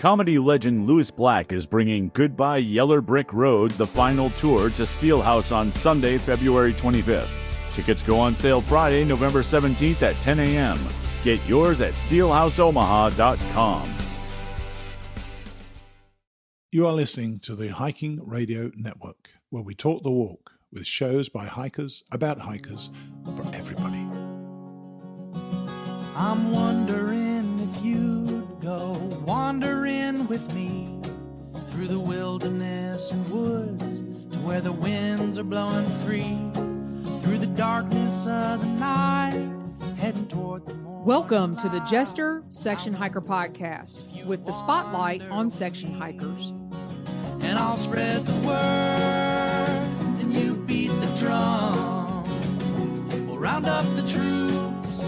Comedy legend Louis Black is bringing Goodbye Yeller Brick Road, the final tour, to Steelhouse on Sunday, February 25th. Tickets go on sale Friday, November 17th at 10 a.m. Get yours at steelhouseomaha.com. You are listening to the Hiking Radio Network, where we talk the walk with shows by hikers, about hikers, and for everybody. I'm wondering if you'd go wandering with me through the wilderness and woods to where the winds are blowing free, through the darkness of the night, heading toward the morning. Welcome to the Jester Section Hiker Podcast with the spotlight on section hikers. And I'll spread the word and you beat the drum. We'll round up the troops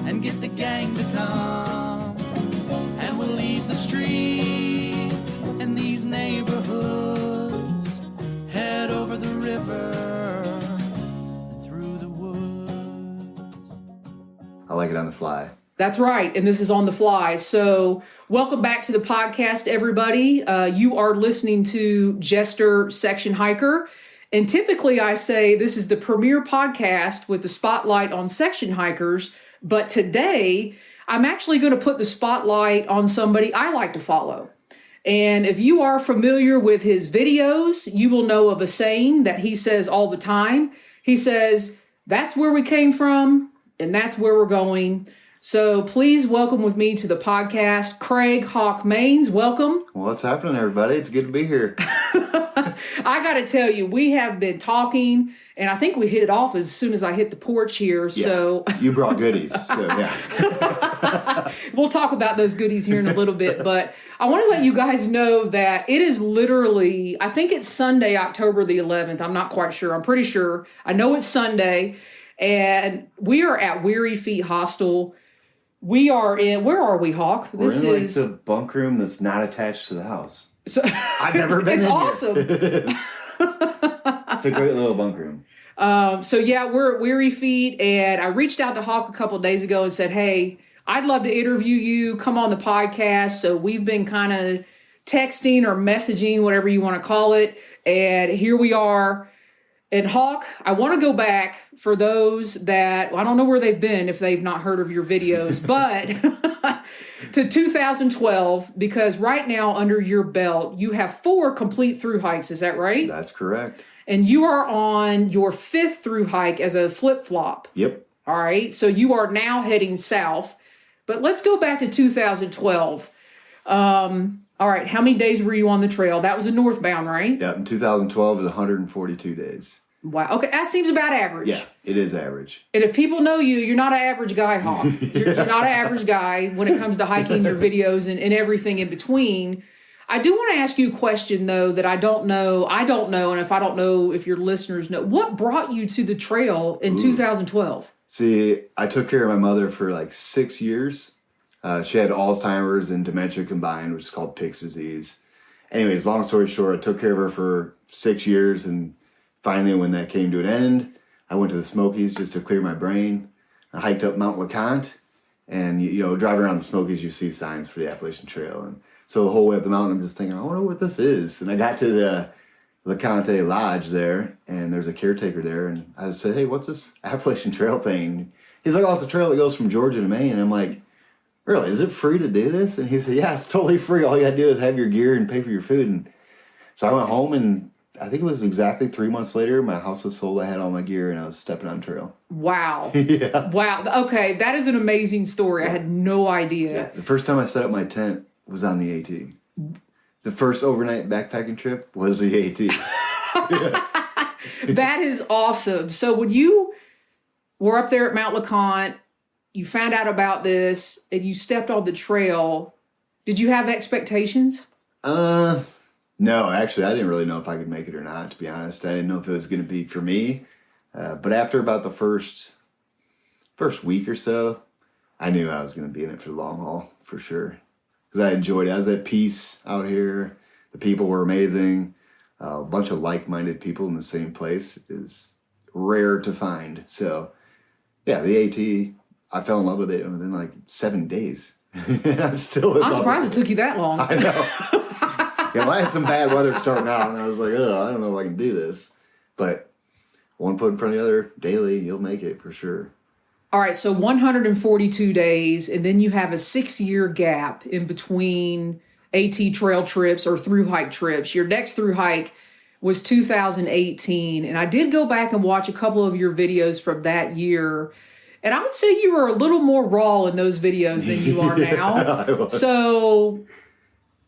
and get the gang to come, and we'll leave the streets and these neighborhoods, head over the river and through the woods. I like it on the fly. That's right, and this is on the fly. So welcome back to the podcast, everybody. You are listening to Jester Section Hiker, and typically I say this is the premier podcast with the spotlight on section hikers, but today I'm actually going to put the spotlight on somebody I like to follow. And if you are familiar with his videos, you will know of a saying that he says all the time. He says, "That's where we came from, and that's where we're going." So please welcome with me to the podcast, Craig Hawk Maines. Welcome. What's happening, everybody? It's good to be here. I got to tell you, we have been talking, and I think we hit it off as soon as I hit the porch here. Yeah, so you brought goodies, so yeah. We'll talk about those goodies here in a little bit, but I want to let you guys know that it is literally, I think it's Sunday, October the 11th. I'm not quite sure. I'm pretty sure. I know it's Sunday, and we are at Weary Feet Hostel. We are in, where are we, Hawk? We're in like the bunk room that's not attached to the house. So, I've never been it's in awesome. Here. It's a great little bunk room. So yeah, we're at Weary Feet, and I reached out to Hawk a couple of days ago and said, "Hey, I'd love to interview you. Come on the podcast." So we've been kind of texting or messaging, whatever you want to call it, and here we are. And Hawk, I want to go back for those that, I don't know where they've been if they've not heard of your videos, but to 2012, because right now under your belt, you have 4 complete Thru-Hikes. Is that right? That's correct. And you are on your 5th Thru-Hike as a flip-flop. Yep. All right. So you are now heading south. But let's go back to 2012. All right. How many days were you on the trail? That was a northbound, right? Yeah. In 2012 is 142 days. Wow. Okay. That seems about average. Yeah, it is average. And if people know you, you're not an average guy, Hawk. You're not an average guy when it comes to hiking, your videos, and everything in between. I do want to ask you a question, though, that I don't know, and if I don't know if your listeners know. What brought you to the trail in 2012? See, I took care of my mother for like 6 years. She had Alzheimer's and dementia combined, which is called Pick's disease. Anyways, long story short, I took care of her for 6 years, and finally, when that came to an end, I went to the Smokies just to clear my brain. I hiked up Mount LeConte, and driving around the Smokies, you see signs for the Appalachian Trail. And so the whole way up the mountain, I'm just thinking, I wonder what this is. And I got to the LeConte Lodge there, and there's a caretaker there, and I said, "Hey, what's this Appalachian Trail thing?" He's like, "Oh, it's a trail that goes from Georgia to Maine." And I'm like, "Really? Is it free to do this?" And he said, "Yeah, it's totally free. All you gotta do is have your gear and pay for your food." And so I went home, and I think it was exactly 3 months later, my house was sold. I had all my gear, and I was stepping on trail. Wow. Yeah. Wow. Okay, that is an amazing story. Yeah. I had no idea. Yeah. The first time I set up my tent was on the AT. The first overnight backpacking trip was the AT. That is awesome. So when you were up there at Mount LeConte, you found out about this, and you stepped on the trail, did you have expectations? No, actually, I didn't really know if I could make it or not, to be honest. I didn't know if it was going to be for me. But after about the first week or so, I knew I was going to be in it for the long haul, for sure. Because I enjoyed it. I was at peace out here. The people were amazing. A bunch of like-minded people in the same place is rare to find. So, yeah, the AT, I fell in love with it within like 7 days. I'm still. I'm surprised it took you that long. I know. Yeah, I had some bad weather starting out, and I was like, I don't know if I can do this. But one foot in front of the other daily, you'll make it for sure. All right, so 142 days, and then you have a 6-year gap in between AT trail trips or Thru-Hike trips. Your next Thru-Hike was 2018, and I did go back and watch a couple of your videos from that year, and I would say you were a little more raw in those videos than you are now. So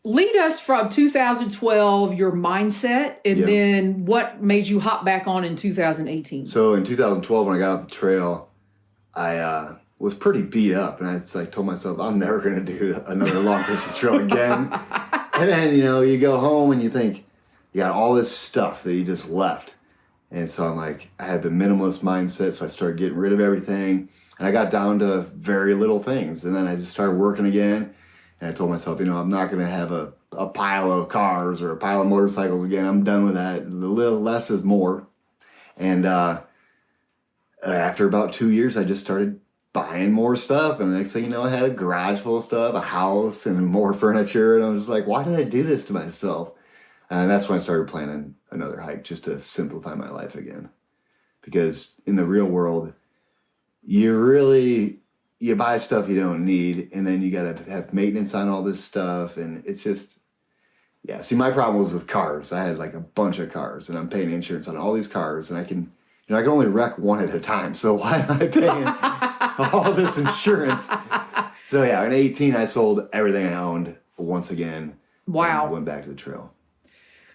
lead us from 2012, your mindset, and then what made you hop back on in 2018? So in 2012, when I got off the trail, I was pretty beat up, and I told myself, I'm never going to do another long distance trail again. And then, you go home and you think, you got all this stuff that you just left. And so I'm like, I had the minimalist mindset, so I started getting rid of everything. And I got down to very little things. And then I just started working again. And I told myself, I'm not going to have a pile of cars or a pile of motorcycles again. I'm done with that. The little less is more. And after about 2 years, I just started buying more stuff. And the next thing you know, I had a garage full of stuff, a house, and more furniture. And I was just like, why did I do this to myself? And that's when I started planning another hike, just to simplify my life again. Because in the real world, you buy stuff you don't need, and then you got to have maintenance on all this stuff. And it's just, see, my problem was with cars. I had like a bunch of cars, and I'm paying insurance on all these cars, and I can only wreck one at a time. So why am I paying all this insurance? So in 2018, I sold everything I owned once again. Wow. And went back to the trail.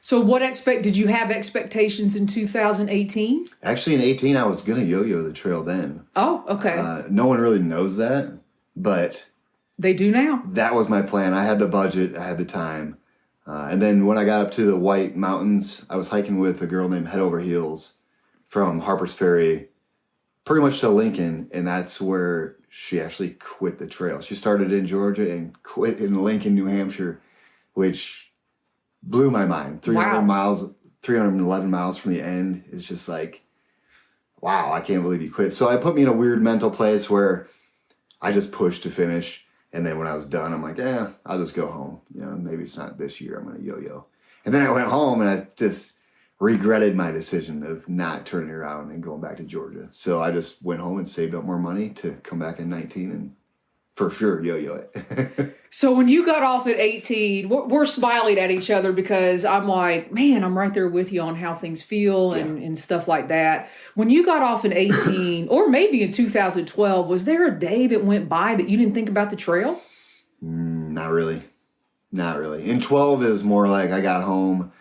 So did you have expectations in 2018? Actually, in 2018, I was going to yo-yo the trail then. Oh, okay. No one really knows that, but they do now. That was my plan. I had the budget. I had the time. And then when I got up to the White Mountains, I was hiking with a girl named Head Over Heels from Harper's Ferry, pretty much to Lincoln, and that's where she actually quit the trail. She started in Georgia and quit in Lincoln, New Hampshire, which blew my mind. 311 miles from the end is just like, wow, I can't believe you quit. So it put me in a weird mental place where I just pushed to finish. And then when I was done, I'm like, I'll just go home. Maybe it's not this year. I'm going to yo-yo. And then I went home and I just regretted my decision of not turning around and going back to Georgia. So I just went home and saved up more money to come back in 19 and for sure yo-yo it. So when you got off at 18, we're smiling at each other because I'm like, man, I'm right there with you on how things feel and stuff like that. When you got off in 18, or maybe in 2012, was there a day that went by that you didn't think about the trail? Not really. In 12, it was more like I got home,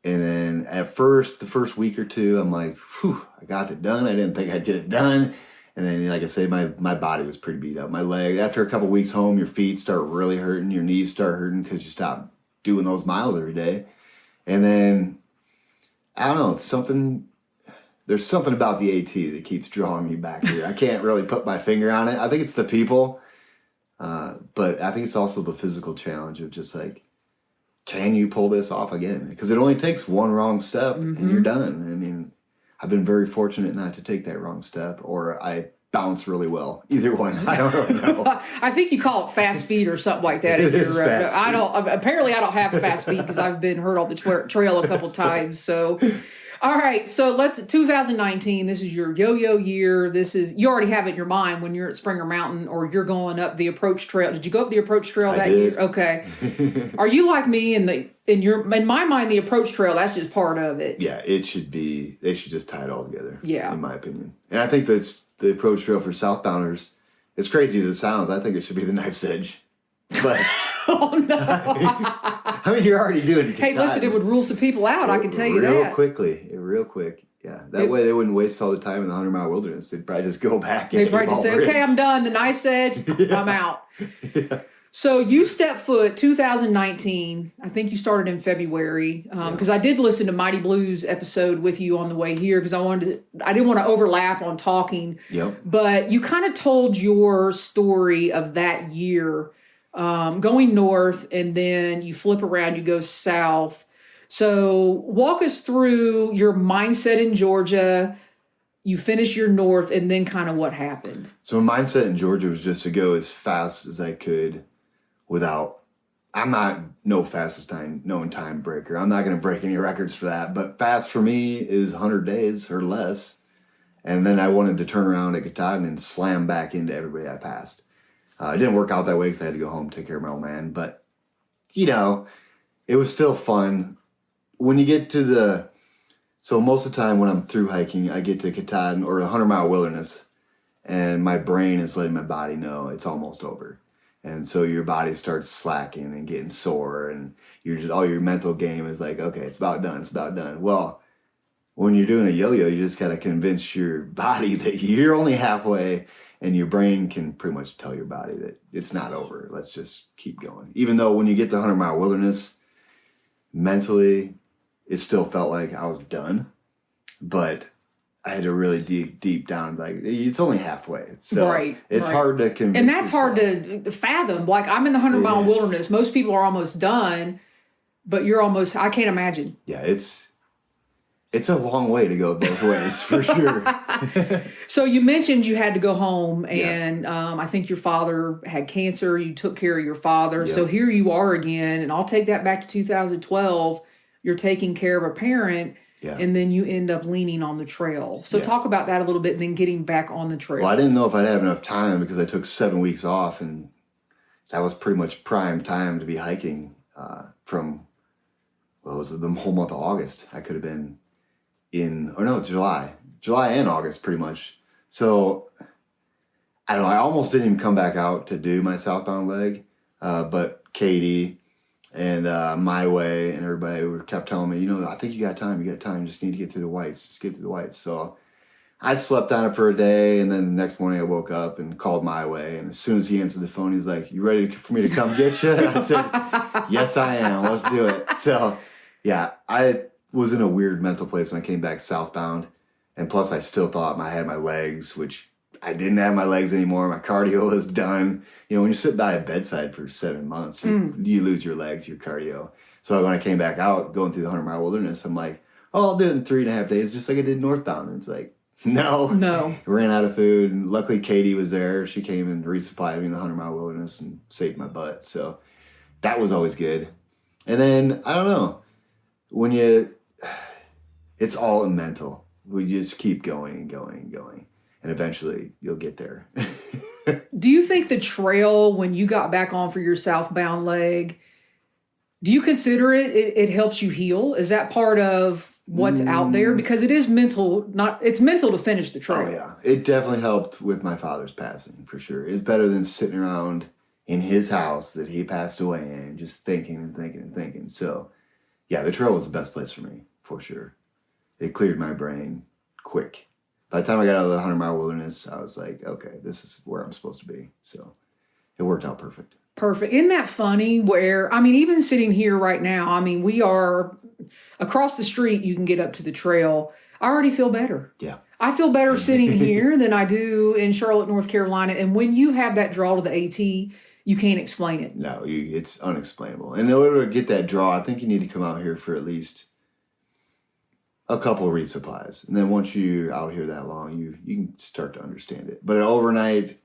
and then at first, the first week or two, I'm like, whew, I got it done. I didn't think I'd get it done. And then, like I say, my body was pretty beat up. My leg, after a couple weeks home, your feet start really hurting. Your knees start hurting because you stop doing those miles every day. And then, I don't know, there's something about the AT that keeps drawing me back here. I can't really put my finger on it. I think it's the people, but I think it's also the physical challenge of just like, can you pull this off again? Because it only takes one wrong step and you're done. I mean, I've been very fortunate not to take that wrong step, or I bounce really well. Either one, I don't really know. I think you call it fast feet or something like that. I don't have fast feet because I've been hurt on the trail a couple times. So, all right. So 2019. This is your yo-yo year. You already have it in your mind when you're at Springer Mountain or you're going up the approach trail. Did you go up the approach trail that year? Okay. Are you like me in my mind, the approach trail, that's just part of it. Yeah, they should just tie it all together. Yeah. In my opinion. And I think that's the approach trail for southbounders. It's crazy as it sounds. I think it should be the knife's edge. But oh no. I mean, you're already doing it. Hey, listen, it would rule some people out, I can tell you that. Real quick. Yeah. That way they wouldn't waste all the time in the 100-mile wilderness. They'd probably just go back. They'd probably just say, okay, I'm done. The knife's edge, I'm out. Yeah. So you stepped foot 2019. I think you started in February because I did listen to Mighty Blues episode with you on the way here because I didn't want to overlap on talking. Yep. But you kind of told your story of that year going north and then you flip around, you go south. So walk us through your mindset in Georgia. you finished your north, and then kind of what happened? So my mindset in Georgia was just to go as fast as I could without, I'm not no fastest time, known time breaker. I'm not going to break any records for that. But fast for me is 100 days or less. And then I wanted to turn around at Katahdin and slam back into everybody I passed. It didn't work out that way because I had to go home and take care of my old man. But, you know, it was still fun. When you get to so most of the time when I'm through hiking, I get to Katahdin or the 100-mile wilderness, and my brain is letting my body know it's almost over. And so your body starts slacking and getting sore, and you're just, all your mental game is like, okay, it's about done, it's about done. Well, when you're doing a yo-yo, you just got to convince your body that you're only halfway, and your brain can pretty much tell your body that it's not over. Let's just keep going. Even though when you get to 100-mile wilderness, mentally, it still felt like I was done, but I had to really dig deep down. Like, it's only halfway. So it's hard to convince. And that's hard to fathom. Like, I'm in the 100-mile wilderness. Most people are almost done, but you're almost, I can't imagine. Yeah, it's a long way to go both ways, for sure. So you mentioned you had to go home, and I think your father had cancer. You took care of your father. Yep. So here you are again, and I'll take that back to 2012. You're taking care of a parent, and then you end up leaning on the trail. So talk about that a little bit, and then getting back on the trail. Well, I didn't know if I'd have enough time because I took 7 weeks off, and that was pretty much prime time to be hiking from, well, it was the whole month of August. I could have been July and August pretty much. So I don't know, I almost didn't even come back out to do my southbound leg, but Katie and My Way and everybody kept telling me, I think you got time, you just need to get to the whites, just get to the whites. So I slept on it for a day, and then the next morning I woke up and called My Way, and as soon as he answered the phone, he's like, you ready for me to come get you? And I said, yes, I am, let's do it. So yeah, I was in a weird mental place when I came back southbound, and plus I still thought I had my legs, which I didn't have my legs anymore. My cardio was done. When you sit by a bedside for 7 months, you lose your legs, your cardio. So when I came back out, going through the 100-mile wilderness, I'm like, oh, I'll do it in 3.5 days, just like I did northbound. And it's like, no. Ran out of food, and luckily Katie was there. She came and resupplied me in the 100-mile wilderness and saved my butt. So that was always good. And then, I don't know, it's all mental. We just keep going and going and going. And eventually you'll get there. Do you think the trail, when you got back on for your southbound leg, do you consider it helps you heal? Is that part of what's out there? Because it is mental, it's mental to finish the trail. Oh yeah. It definitely helped with my father's passing, for sure. It's better than sitting around in his house that he passed away in, just thinking and thinking and thinking. So yeah, the trail was the best place for me, for sure. It cleared my brain quick. By the time I got out of the 100-mile wilderness, I was like, okay, this is where I'm supposed to be. So it worked out perfect. Perfect. Isn't that funny where, even sitting here right now, we are across the street, you can get up to the trail. I already feel better. Yeah. I feel better sitting here than I do in Charlotte, North Carolina. And when you have that draw to the AT, you can't explain it. No, it's unexplainable. And in order to get that draw, I think you need to come out here for at least a couple of resupplies. And then once you're out here that long, you can start to understand it. But overnight,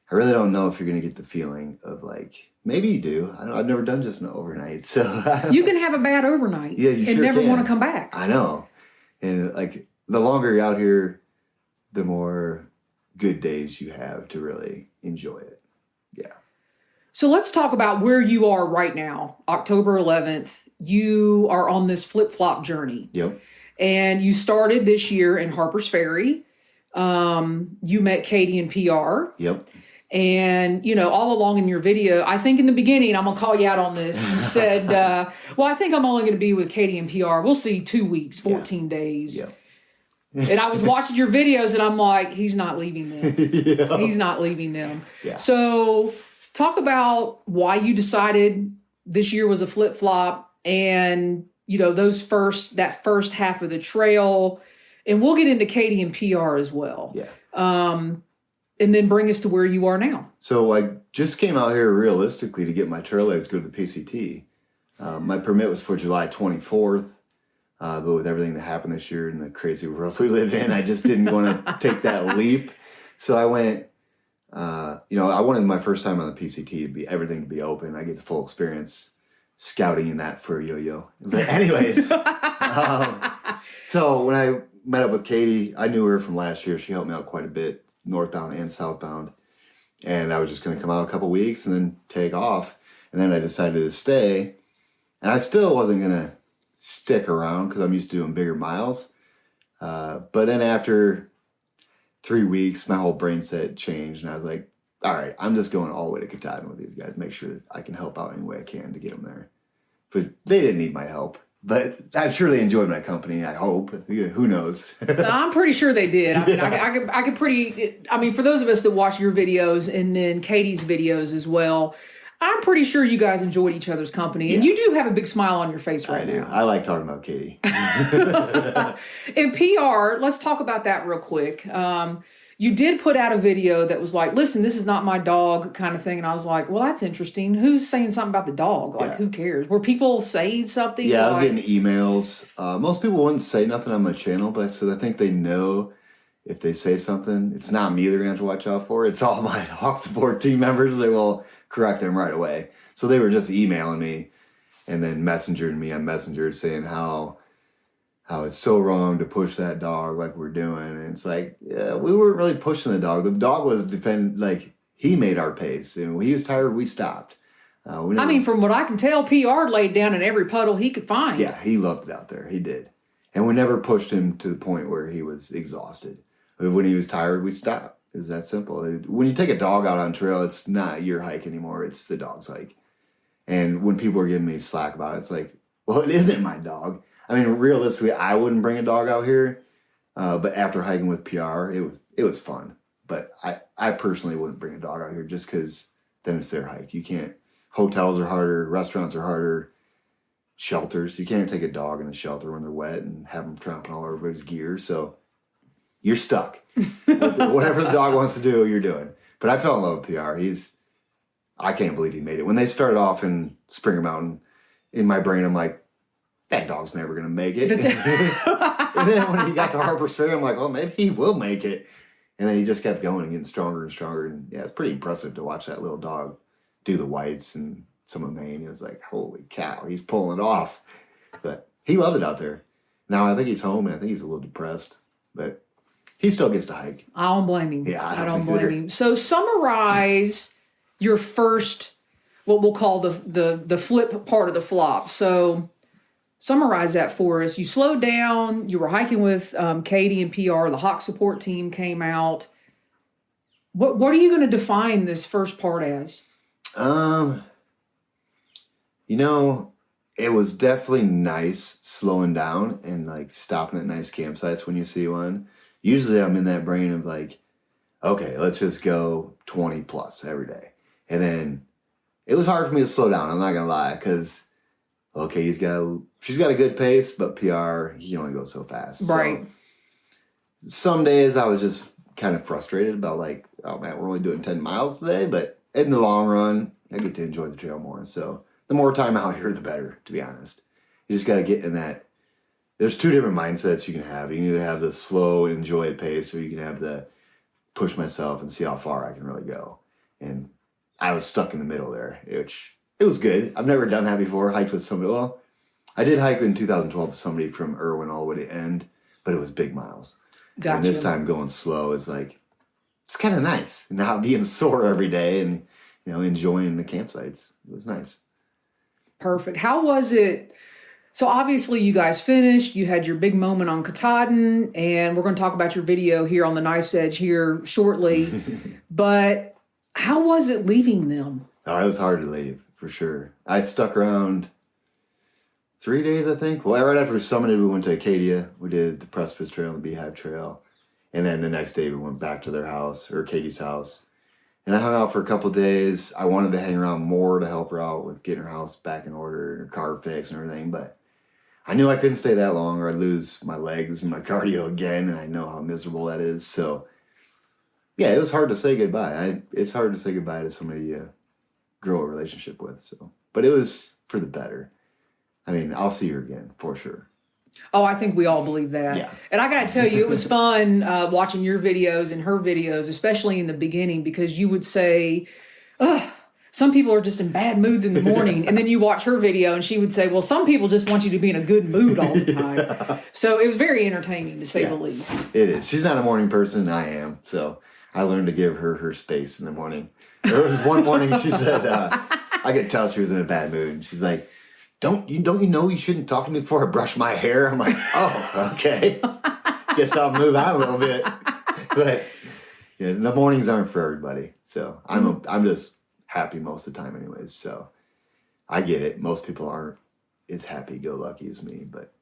I really don't know if you're going to get the feeling of like, maybe you do. I've never done just an overnight. So you can have a bad overnight and never want to come back. I know. And like the longer you're out here, the more good days you have to really enjoy it. Yeah. So let's talk about where you are right now. October 11th, you are on this flip-flop journey. Yep. And you started this year in Harper's Ferry. You met Katie in PR. Yep. And, all along in your video, I think in the beginning, I'm going to call you out on this. You said, I think I'm only going to be with Katie in PR. We'll see 2 weeks, 14 days. Yep. And I was watching your videos and I'm like, he's not leaving them. Yeah. He's not leaving them. Yeah. So talk about why you decided this year was a flip-flop and that first half of the trail, and we'll get into Katie and PR as well. Yeah. And then bring us to where you are now. So I just came out here realistically to get my trail legs go to the PCT. My permit was for July 24th, But with everything that happened this year and the crazy world we live in, I just didn't want to take that leap. So I went, I wanted my first time on the PCT to be everything to be open. I get the full experience scouting in that for a yo-yo. But anyways, so when I met up with Katie, I knew her from last year. She helped me out quite a bit, northbound and southbound. And I was just going to come out a couple weeks and then take off. And then I decided to stay. And I still wasn't going to stick around because I'm used to doing bigger miles. But then after 3 weeks, my whole brain set changed. And I was like, all right, I'm just going all the way to Katahdin with these guys. Make sure that I can help out any way I can to get them there. But they didn't need my help. But I'm sure they enjoyed my company, I hope. Who knows? I'm pretty sure they did. I mean, for those of us that watch your videos and then Katie's videos as well, I'm pretty sure you guys enjoyed each other's company. And you do have a big smile on your face right now. I like talking about Katie. And PR, let's talk about that real quick. You did put out a video that was like, listen, this is not my dog kind of thing. And I was like, well, that's interesting. Who's saying something about the dog? Like, who cares? Were people saying something? Yeah, I was getting emails. Most people wouldn't say nothing on my channel, but so I think they know if they say something, it's not me they're going to have to watch out for. It's all my Hawk Support team members. They will correct them right away. So they were just emailing me and then messengering me on Messenger saying how it's so wrong to push that dog like we're doing. And it's like, yeah, we weren't really pushing the dog. The dog was he made our pace. And when he was tired, we stopped. From what I can tell, PR laid down in every puddle he could find. Yeah, he loved it out there. He did. And we never pushed him to the point where he was exhausted. When he was tired, we'd stop. It's that simple. When you take a dog out on trail, it's not your hike anymore. It's the dog's hike. And when people are giving me slack about it, it's like, well, it isn't my dog. I mean, realistically, I wouldn't bring a dog out here, but after hiking with PR, it was fun. But I personally wouldn't bring a dog out here just because then it's their hike. You can't. Hotels are harder, restaurants are harder, shelters. You can't take a dog in a shelter when they're wet and have them tromping all over everybody's gear. So you're stuck. Whatever the dog wants to do, you're doing. But I fell in love with PR. I can't believe he made it. When they started off in Springer Mountain, in my brain, I'm like, that dog's never going to make it. And then when he got to Harper's Ferry, I'm like, well, maybe he will make it. And then he just kept going and getting stronger and stronger. And yeah, it's pretty impressive to watch that little dog do the whites and some of Maine. It was like, holy cow, he's pulling it off. But he loved it out there. Now I think he's home and I think he's a little depressed. But he still gets to hike. I don't blame him. Yeah, I don't blame him. So summarize your first, what we'll call the flip part of the flop. So summarize that for us. You slowed down. You were hiking with Katie and PR. The Hawk Support team came out. What are you going to define this first part as? It was definitely nice slowing down and like stopping at nice campsites when you see one. Usually I'm in that brain of like, okay, let's just go 20 plus every day. And then it was hard for me to slow down. I'm not going to lie. Because, okay, she's got a good pace, but PR, he only goes so fast. Right. So, some days I was just kind of frustrated about like, oh man, we're only doing 10 miles today. But in the long run, I get to enjoy the trail more. So the more time out here, the better, to be honest. You just got to get in that. There's two different mindsets you can have. You can either have the slow, enjoy it pace, or you can have the push myself and see how far I can really go. And I was stuck in the middle there, which it was good. I've never done that before, hiked with somebody. Well, I did hike in 2012 with somebody from Irwin all the way to End, but it was big miles. Gotcha. And this time going slow is like, it's kind of nice. Not being sore every day and, enjoying the campsites. It was nice. Perfect. How was it? So obviously you guys finished, you had your big moment on Katahdin, and we're going to talk about your video here on the Knife's Edge here shortly. But how was it leaving them? Oh, it was hard to leave, for sure. I stuck around 3 days, I think. Well, right after we summited, we went to Acadia. We did the Precipice Trail and the Beehive Trail. And then the next day we went back to their house, or Katie's house. And I hung out for a couple of days. I wanted to hang around more to help her out with getting her house back in order and her car fixed and everything. But I knew I couldn't stay that long or I'd lose my legs and my cardio again. And I know how miserable that is. So, yeah, it was hard to say goodbye. It's hard to say goodbye to somebody you grow a relationship with. So, but it was for the better. I mean, I'll see her again for sure. Oh, I think we all believe that. Yeah. And I got to tell you, it was fun watching your videos and her videos, especially in the beginning, because you would say, some people are just in bad moods in the morning. And then you watch her video and she would say, well, some people just want you to be in a good mood all the time. Yeah. So it was very entertaining, to say the least. It is. She's not a morning person. I am. So I learned to give her space in the morning. There was one morning she said, I could tell she was in a bad mood. And she's like, don't you know you shouldn't talk to me before I brush my hair? I'm like, oh, okay. Guess I'll move out a little bit. But yeah, the mornings aren't for everybody. So I'm just happy most of the time anyways. So I get it. Most people aren't as happy-go-lucky as me, but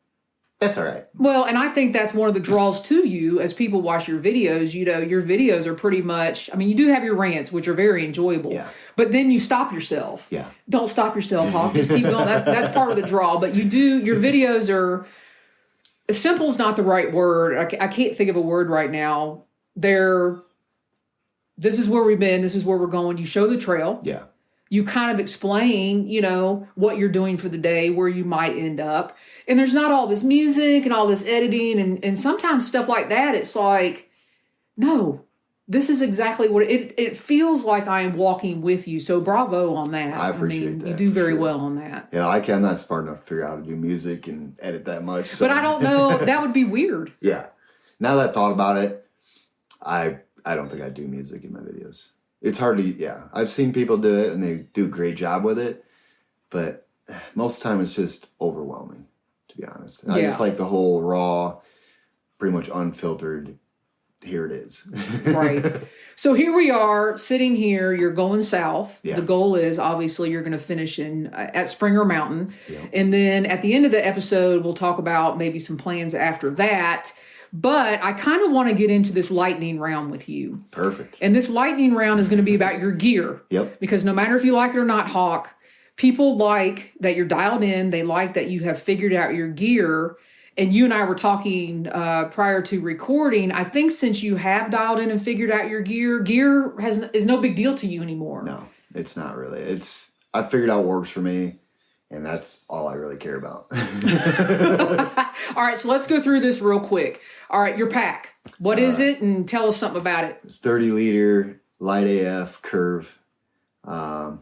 that's all right. Well, and I think that's one of the draws to you as people watch your videos. You know, your videos are pretty much, I mean, you do have your rants, which are very enjoyable, but then you stop yourself. Yeah. Don't stop yourself, Hawk. Just keep going. That's part of the draw. But your videos are, simple is not the right word. I can't think of a word right now. This is where we've been. This is where we're going. You show the trail. Yeah. You kind of explain, what you're doing for the day, where you might end up. And there's not all this music and all this editing and sometimes stuff like that. It's like, no, this is exactly what it feels like I am walking with you. So bravo on that. I appreciate that. You do very well on that. Yeah, I'm not smart enough to figure out how to do music and edit that much. So. But I don't know. That would be weird. Yeah. Now that I thought about it, I don't think I do music in my videos. It's hard to, I've seen people do it and they do a great job with it, but most of the time it's just overwhelming, to be honest. And I just like the whole raw, pretty much unfiltered, here it is. Right. So here we are sitting here, you're going south. Yeah. The goal is obviously you're going to finish at Springer Mountain. Yeah. And then at the end of the episode, we'll talk about maybe some plans after that. But I kind of want to get into this lightning round with you. Perfect. And this lightning round is going to be about your gear. Yep. Because no matter if you like it or not, Hawk, people like that you're dialed in. They like that you have figured out your gear. And you and I were talking prior to recording. I think since you have dialed in and figured out your gear is no big deal to you anymore. No, it's not really. I figured out what works for me. And that's all I really care about. All right, so let's go through this real quick. All right, your pack. What is it? And tell us something about it. 30-liter light AF curve. I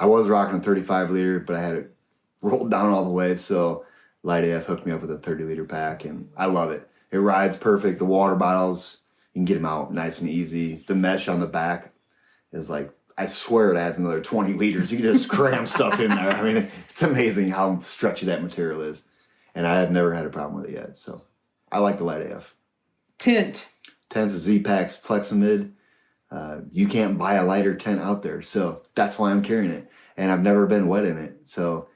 was rocking a 35-liter, but I had it rolled down all the way. So light AF hooked me up with a 30-liter pack, and I love it. It rides perfect. The water bottles, you can get them out nice and easy. The mesh on the back is like, I swear it adds another 20 liters. You can just cram stuff in there. I mean, it's amazing how stretchy that material is. And I have never had a problem with it yet. So I like the light AF. Tent. Tent's a Z-Pack's Plexamid. You can't buy a lighter tent out there. So that's why I'm carrying it. And I've never been wet in it. So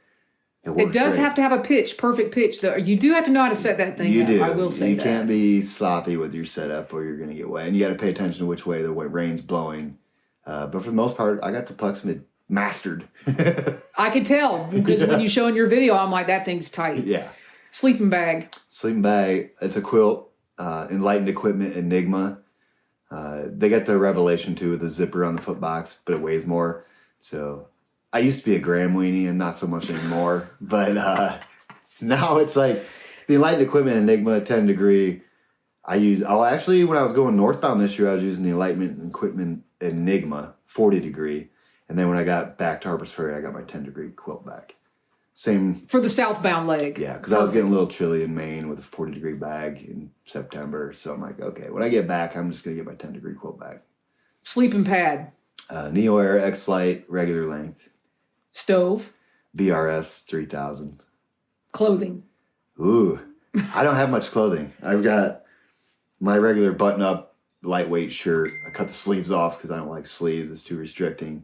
it does have to have a perfect pitch, though. You do have to know how to set that thing up. I will say that. You can't be sloppy with your setup or you're going to get wet. And you got to pay attention to which way the rain's blowing. But for the most part, I got the Plexamid mastered. I could tell because when you show in your video, I'm like, that thing's tight. Yeah. Sleeping bag. Sleeping bag. It's a quilt. Enlightened Equipment Enigma. They got the Revelation too with the zipper on the foot box, but it weighs more. So I used to be a gram weenie and not so much anymore. But now it's like the Enlightened Equipment Enigma 10 degree. When I was going northbound this year, I was using the Enlightened Equipment Enigma 40 degree. And then when I got back to Harper's Ferry, I got my 10 degree quilt back. Same. For the southbound leg. Yeah, because I was getting a little chilly in Maine with a 40 degree bag in September. So I'm like, okay, when I get back, I'm just going to get my 10 degree quilt back. Sleeping pad. Neo Air X Lite, regular length. Stove. BRS 3000. Clothing. Ooh, I don't have much clothing. I've got my regular button up lightweight shirt. I cut the sleeves off because I don't like sleeves. It's too restricting.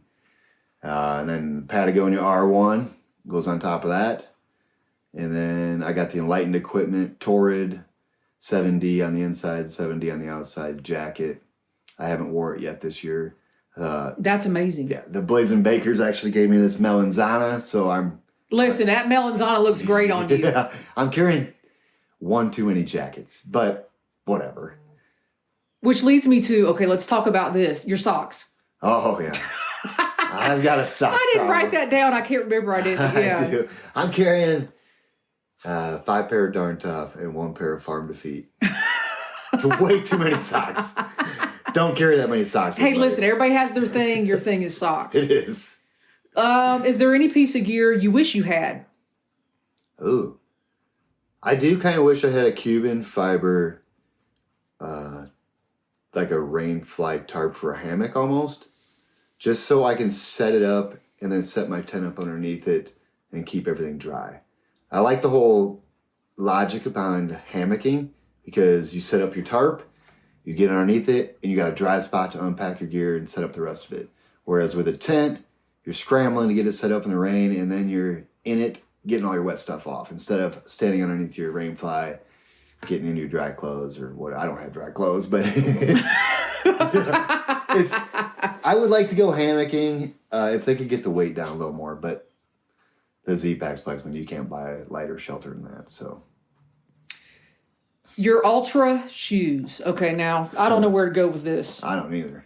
And then Patagonia R1 goes on top of that. And then I got the Enlightened Equipment Torrid 7D on the inside, 7D on the outside jacket. I haven't wore it yet this year. That's amazing. Yeah, the Blazing Bakers actually gave me this Melanzana, so Listen, that Melanzana looks great on you. Yeah, I'm carrying one too many jackets, but whatever. Which leads me to, okay, let's talk about this. Your socks. Oh, yeah. I've got a sock I didn't write that down. I can't remember I did. Yeah. I do. I'm carrying, 5 pair of Darn Tough and 1 pair of Farm to Feet. It's way too many socks. Don't carry that many socks. Hey, listen, everybody has their thing. Your thing is socks. It is. Is there any piece of gear you wish you had? Ooh. I do kind of wish I had a Cuban fiber, like a rain fly tarp for a hammock almost. Just so I can set it up and then set my tent up underneath it and keep everything dry. I like the whole logic behind hammocking because you set up your tarp, you get underneath it, and you got a dry spot to unpack your gear and set up the rest of it. Whereas with a tent, you're scrambling to get it set up in the rain, and then you're in it getting all your wet stuff off instead of standing underneath your rain fly, getting in your dry clothes or what. I don't have dry clothes, but I would like to go hammocking if they could get the weight down a little more, but the Z-Pack Plexman, you can't buy a lighter shelter than that, so. Your Ultra shoes. Okay, now, I don't know where to go with this. I don't either.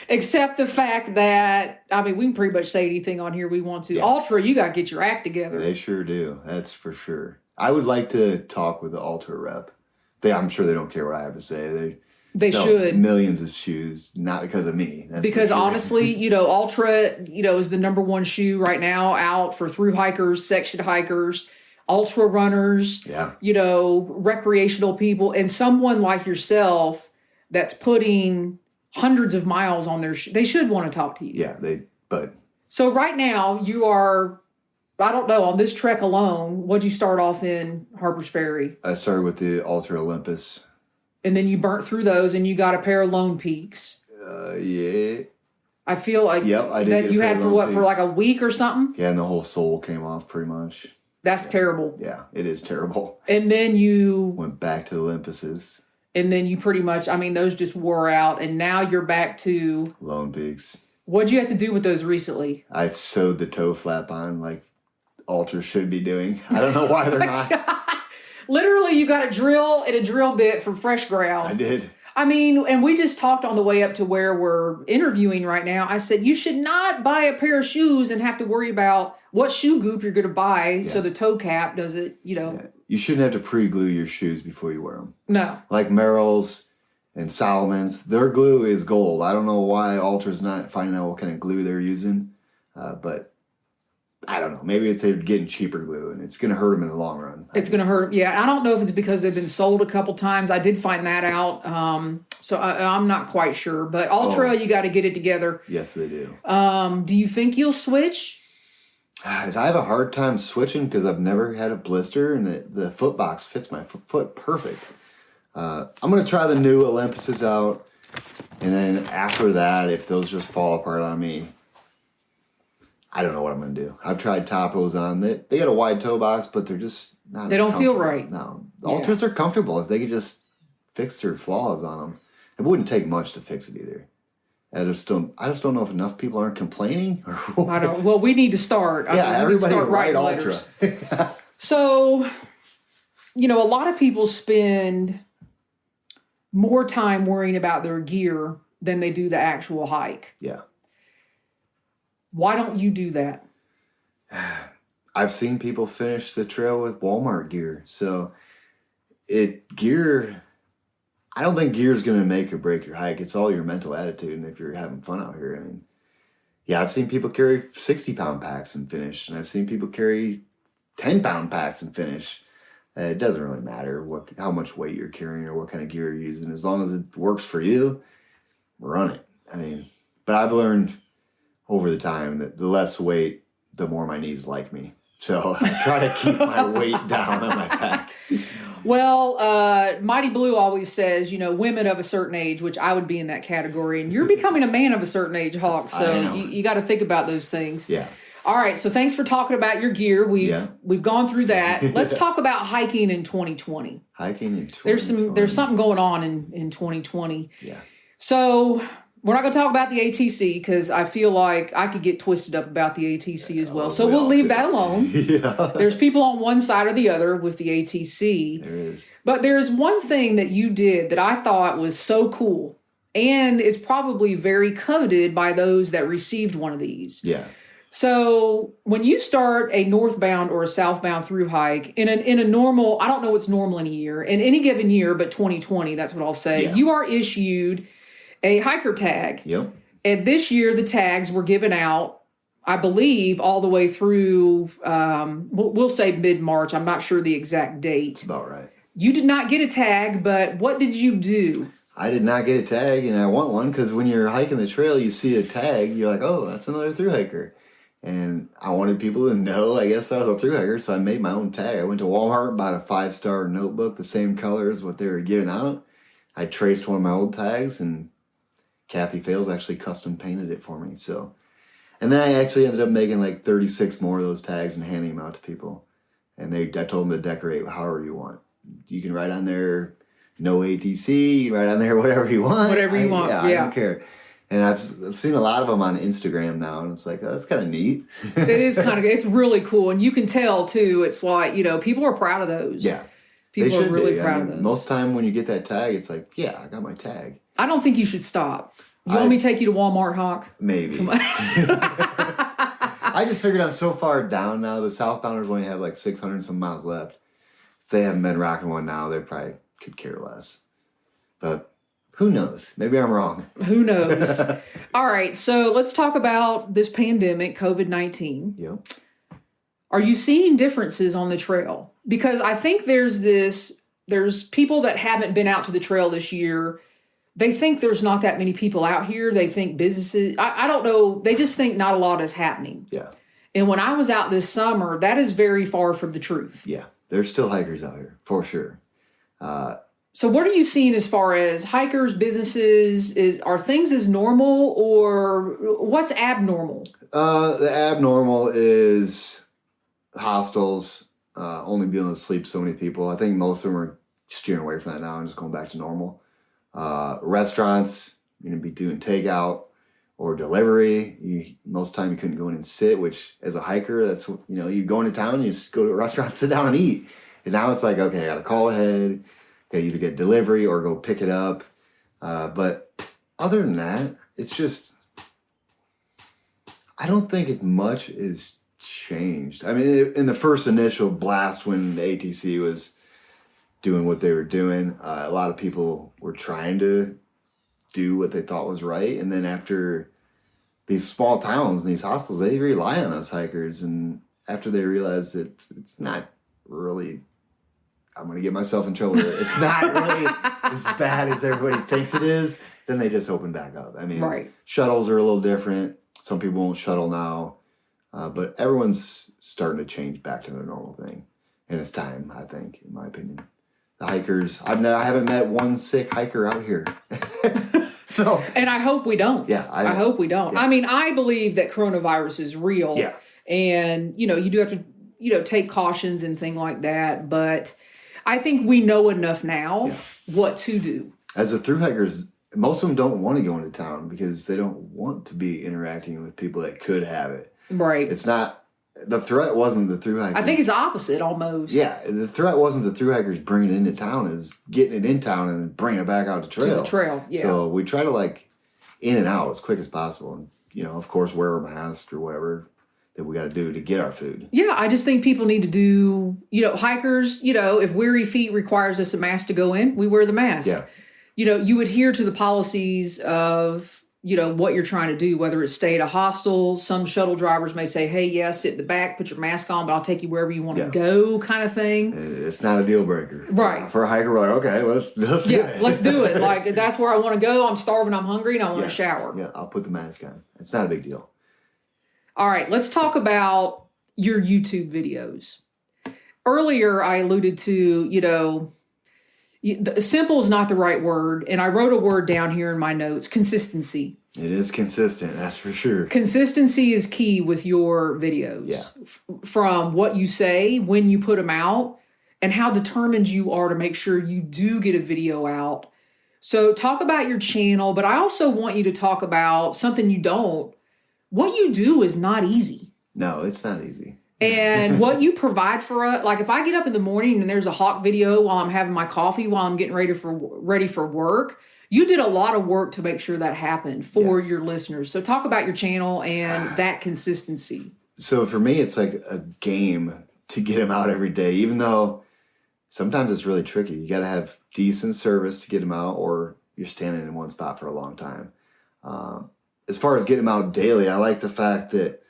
Except the fact that, I mean, we can pretty much say anything on here we want to. Yeah. Ultra, you got to get your act together. They sure do. That's for sure. I would like to talk with the Ultra rep. I'm sure they don't care what I have to say. They sell should. Millions of shoes, not because of me. That's because for sure. honestly, Ultra, is the number one shoe right now out for Thru-Hikers, section hikers, ultra runners, recreational people, and someone like yourself that's putting hundreds of miles on their they should want to talk to you. Yeah, So right now you are, I don't know, on this trek alone, what'd you start off in Harper's Ferry? I started with the Ultra Olympus. And then you burnt through those and you got a pair of Lone Peaks. Yeah. I feel like I did that you had for what, for like a week or something? Yeah, and the whole sole came off pretty much. That's terrible. Yeah, it is terrible. And then you went back to the Olympuses. And then you pretty much, I mean, those just wore out. And now you're back to Lone Peaks. What'd you have to do with those recently? I sewed the toe flap on like Ultra should be doing. I don't know why they're not. Literally, you got a drill and a drill bit from Fresh Ground. I did. I mean, and we just talked on the way up to where we're interviewing right now. I said, you should not buy a pair of shoes and have to worry about what shoe goop you're going to buy so the toe cap doesn't, Yeah. You shouldn't have to pre-glue your shoes before you wear them. No. Like Merrell's and Solomon's, their glue is gold. I don't know why Ultra's not finding out what kind of glue they're using, but I don't know. Maybe it's they're getting cheaper glue, and it's going to hurt them in the long run. It's going to hurt them. Yeah, I don't know if it's because they've been sold a couple times. I did find that out, so I'm not quite sure. But Ultra, you got to get it together. Yes, they do. Do you think you'll switch? I have a hard time switching because I've never had a blister, and the foot box fits my foot perfect. I'm going to try the new Olympuses out, and then after that, if those just fall apart on me, I don't know what I'm going to do. I've tried Topos on. They got a wide toe box, but they're just not. They don't feel right. No. The Ultras are comfortable. If they could just fix their flaws on them, it wouldn't take much to fix it either. I just don't know if enough people aren't complaining or what. I don't. Well, we need to start. Everybody start write writing Ultra. letters. So, a lot of people spend more time worrying about their gear than they do the actual hike. Yeah. Why don't you do that? I've seen people finish the trail with Walmart gear. So I don't think gear is going to make or break your hike. It's all your mental attitude and if you're having fun out here. I mean, I've seen people carry 60-pound packs and finish, and I've seen people carry 10-pound packs and finish. It doesn't really matter how much weight you're carrying or what kind of gear you're using. As long as it works for you, run it. I mean, but I've learned over the time that the less weight, the more my knees like me. So I try to keep my weight down on my pack. Well, Mighty Blue always says, women of a certain age, which I would be in that category, and you're becoming a man of a certain age, Hawk. So you got to think about those things. Yeah. All right. So thanks for talking about your gear. We've gone through that. Let's talk about hiking in 2020. Hiking in 2020. There's something going on in 2020. Yeah. So we're not going to talk about the ATC because I feel like I could get twisted up about the ATC as well. So we'll leave that alone. Yeah. There's people on one side or the other with the ATC. There is. But there's one thing that you did that I thought was so cool and is probably very coveted by those that received one of these. Yeah. So when you start a northbound or a southbound through hike in a normal, I don't know what's normal in a year, in any given year, but 2020, that's what I'll say, Yeah. you are issued a hiker tag. Yep. And this year the tags were given out, I believe, all the way through, we'll say mid-March. I'm not sure the exact date. About right. You did not get a tag, but what did you do? I did not get a tag, and I want one because when you're hiking the trail, you see a tag, you're like, oh, that's another Thru-Hiker. And I wanted people to know, I guess I was a Thru-Hiker, so I made my own tag. I went to Walmart, bought a 5-star notebook, the same color as what they were giving out. I traced one of my old tags, and Kathy Fales actually custom painted it for me. So, and then I actually ended up making like 36 more of those tags and handing them out to people. And I told them to decorate however you want. You can write on there, no ATC, you can write on there whatever you want. Whatever you want, I don't care. And I've seen a lot of them on Instagram now, and it's like, oh, that's kind of neat. It is kind of, it's really cool. And you can tell, too, it's like, people are proud of those. Yeah. People are really proud of those. Most of the time when you get that tag, it's like, yeah, I got my tag. I don't think you should stop. You want me to take you to Walmart, Hawk? Maybe. Come on. I just figured I'm so far down now. The southbounders only have like 600 some miles left. If they haven't been rocking one now, they probably could care less. But who knows? Maybe I'm wrong. Who knows? All right, so let's talk about this pandemic, COVID-19. Yep. Are you seeing differences on the trail? Because I think there's people that haven't been out to the trail this year. They think there's not that many people out here. They think businesses, I don't know. They just think not a lot is happening. Yeah. And when I was out this summer, that is very far from the truth. Yeah. There's still hikers out here, for sure. So what are you seeing as far as hikers, businesses? Are things as normal, or what's abnormal? The abnormal is hostels, only being able to sleep so many people. I think most of them are steering away from that now and just going back to normal. Restaurants, you're going to be doing takeout or delivery. Most of the time you couldn't go in and sit, which as a hiker, that's, you go into town, you just go to a restaurant, sit down and eat. And now it's like, okay, I got to call ahead, got to either get delivery or go pick it up. But other than that, it's just, I don't think much is changed. I mean, in the first initial blast when the ATC was doing what they were doing, a lot of people were trying to do what they thought was right. And then after these small towns and these hostels, they rely on us hikers. And after they realize that it's not really, I'm going to get myself in trouble here, it's not really as bad as everybody thinks it is, then they just open back up. I mean, Right. Shuttles are a little different. Some people won't shuttle now. But everyone's starting to change back to their normal thing. And it's time, I think, in my opinion. The hikers, I haven't met one sick hiker out here. So, and I hope we don't. Yeah. I hope we don't. Yeah. I mean, I believe that coronavirus is real. Yeah. And, you do have to, take cautions and things like that. But I think we know enough now what to do. As the Thru-Hikers, most of them don't want to go into town because they don't want to be interacting with people that could have it. Right. It's not, the threat wasn't the Thru-Hikers. I think it's opposite almost. Yeah, the threat wasn't the Thru-Hikers bringing it into town, it was getting it in town and bringing it back out to trail. To the trail, yeah. So we try to in and out as quick as possible. And, of course, wear a mask or whatever that we got to do to get our food. Yeah, I just think people need to do, hikers, if Weary Feet requires us a mask to go in, we wear the mask. Yeah. You adhere to the policies of, what you're trying to do, whether it's stay at a hostel. Some shuttle drivers may say, hey, yeah, sit in the back, put your mask on, but I'll take you wherever you want to go kind of thing. It's not a deal breaker. Right. For a hiker, we're like, okay, let's do it. Let's do it. Like, that's where I want to go. I'm starving, I'm hungry, and I want to shower. Yeah, I'll put the mask on. It's not a big deal. All right, let's talk about your YouTube videos. Earlier, I alluded to, simple is not the right word, and I wrote a word down here in my notes, consistency. It is consistent, that's for sure. Consistency is key with your videos. Yeah. From what you say, when you put them out, and how determined you are to make sure you do get a video out. So talk about your channel, but I also want you to talk about something you don't. What you do is not easy. No, it's not easy. And what you provide for us, like if I get up in the morning and there's a hawk video while I'm having my coffee, while I'm getting ready for work, you did a lot of work to make sure that happened for your listeners. So talk about your channel and that consistency. So for me, it's like a game to get them out every day, even though sometimes it's really tricky. You got to have decent service to get them out, or you're standing in one spot for a long time. As far as getting them out daily, I like the fact that,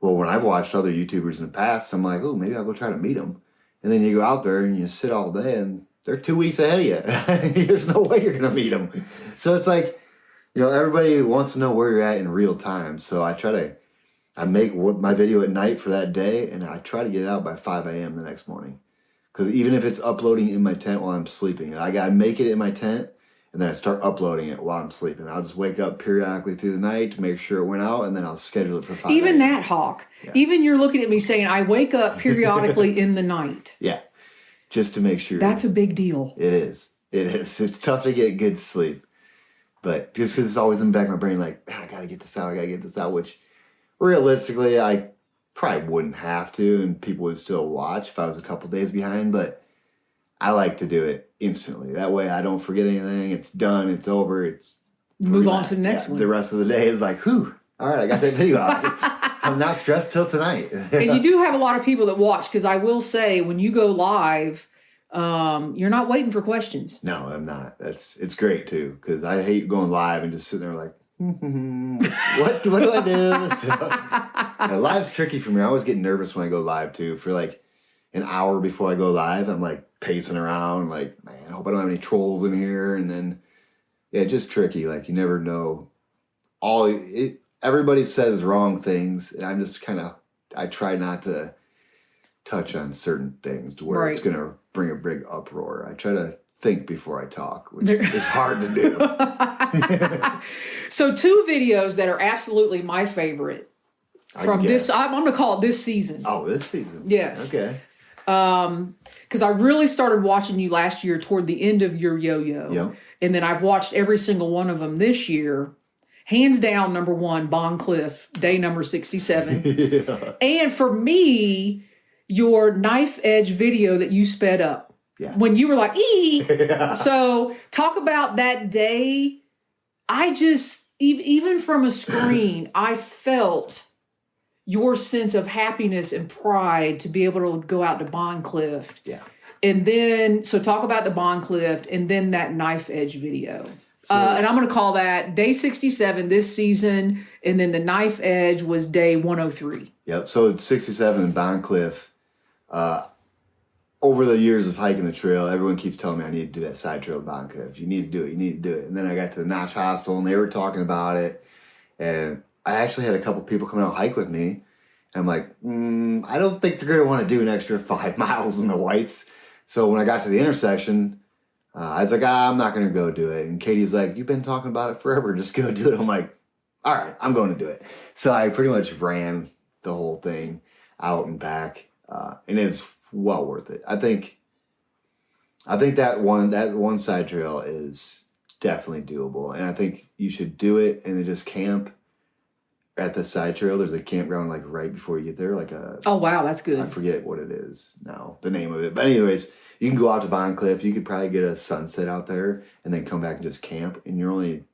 well, when I've watched other YouTubers in the past, I'm like, oh, maybe I'll go try to meet them. And then you go out there and you sit all day and they're 2 weeks ahead of you. There's no way you're going to meet them. So it's like, everybody wants to know where you're at in real time. So I make my video at night for that day, and I try to get it out by 5 a.m. the next morning. Because even if it's uploading in my tent while I'm sleeping, I got to make it in my tent, and then I start uploading it while I'm sleeping. I'll just wake up periodically through the night to make sure it went out, and then I'll schedule it for 5 Even a.m. that, Hawk. Yeah. Even you're looking at me saying, I wake up periodically in the night. Yeah, just to make sure. That's a big deal. It is. It is. It's tough to get good sleep. But just because it's always in the back of my brain, like, man, I got to get this out, which realistically, I probably wouldn't have to, and people would still watch if I was a couple days behind, but I like to do it instantly. That way I don't forget anything. It's done. It's over. It's move on to the next one. The rest of the day is like, whew, all right, I got that video out. I'm not stressed till tonight. And you do have a lot of people that watch, because I will say, when you go live, you're not waiting for questions. No, I'm not. It's great too, because I hate going live and just sitting there like, what do I do? So, live's tricky for me. I always get nervous when I go live too. For like an hour before I go live, I'm like pacing around, like, man, I hope I don't have any trolls in here. And then, it's just tricky. Like, you never know. Everybody says wrong things, and I'm just I try not to touch on certain things to where it's going to bring a big uproar. I try to think before I talk, which is hard to do. So 2 videos that are absolutely my favorite from this, I'm going to call it this season. Oh, this season. Yes. Okay. Because I really started watching you last year toward the end of your yo-yo. Yep. And then I've watched every single one of them this year. Hands down, number 1, Bond Cliff, day number 67. Yeah. And for me, your knife edge video that you sped up. Yeah. When you were like, ee. Yeah. So talk about that day. I just, even from a screen, I felt your sense of happiness and pride to be able to go out to Bond Cliff. Yeah. And then, so talk about the Bond Cliff and then that knife edge video. And I'm going to call that day 67 this season. And then the knife edge was day 103. Yep. So 67 in Bond Cliff. Over the years of hiking the trail, everyone keeps telling me I need to do that side trail to Bond Cliff. You need to do it. You need to do it. And then I got to the Notch Hostel, and they were talking about it. And I actually had a couple people come out and hike with me. And I'm like, I don't think they're going to want to do an extra 5 miles in the whites. So when I got to the intersection, I was like, I'm not going to go do it. And Katie's like, you've been talking about it forever. Just go do it. I'm like, all right, I'm going to do it. So I pretty much ran the whole thing out and back. And it's well worth it. I think that one side trail is definitely doable. And I think you should do it and then just camp at the side trail. There's a campground like right before you get there, like a... Oh, wow, that's good. I forget what it is now, the name of it. But anyways, you can go out to Bond Cliff. You could probably get a sunset out there and then come back and just camp. And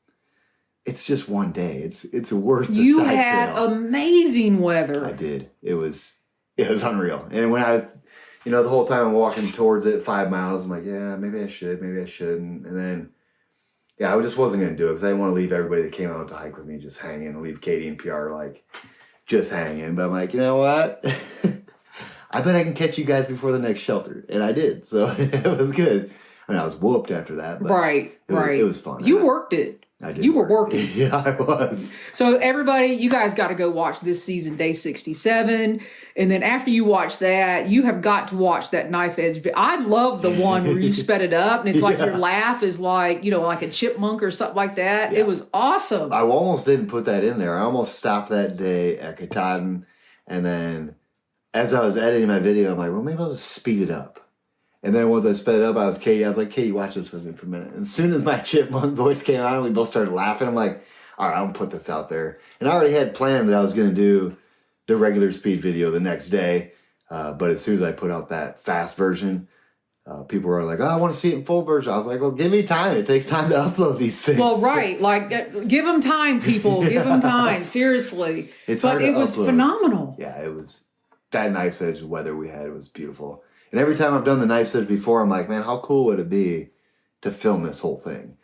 it's just one day. It's worth the side trail. You had amazing weather. I did. It was unreal. And when I, the whole time I'm walking towards it, 5 miles, I'm like, yeah, maybe I should, maybe I shouldn't. And then, I just wasn't going to do it because I didn't want to leave everybody that came out to hike with me just hanging and leave Katie and PR like just hanging. But I'm like, you know what? I bet I can catch you guys before the next shelter. And I did. So it was good. I mean, I was whooped after that. But right. It was fun. You worked it. I did. You were working. Yeah, I was. So everybody, you guys got to go watch this season, day 67. And then after you watch that, you have got to watch that knife edge. I love the one where you sped it up and it's like your laugh is like, like a chipmunk or something like that. Yeah. It was awesome. I almost didn't put that in there. I almost stopped that day at Katahdin. And then as I was editing my video, I'm like, well, maybe I'll just speed it up. And then once I sped it up, I was like, Katie, watch this with me for a minute. And as soon as my chipmunk voice came out, we both started laughing. I'm like, all right, I'm going to put this out there. And I already had planned that I was going to do the regular speed video the next day. But as soon as I put out that fast version, People were like, "Oh, I want to see it in full version." I was like, "Well, give me time. It takes time to upload these things." Well, right. Like, give them time, people. Give them time. Seriously. It's but hard to it was upload. phenomenal. Yeah, it was. That Knife's Edge weather we had was beautiful. And every time I've done the Knife's Edge before, I'm like, man, how cool would it be to film this whole thing?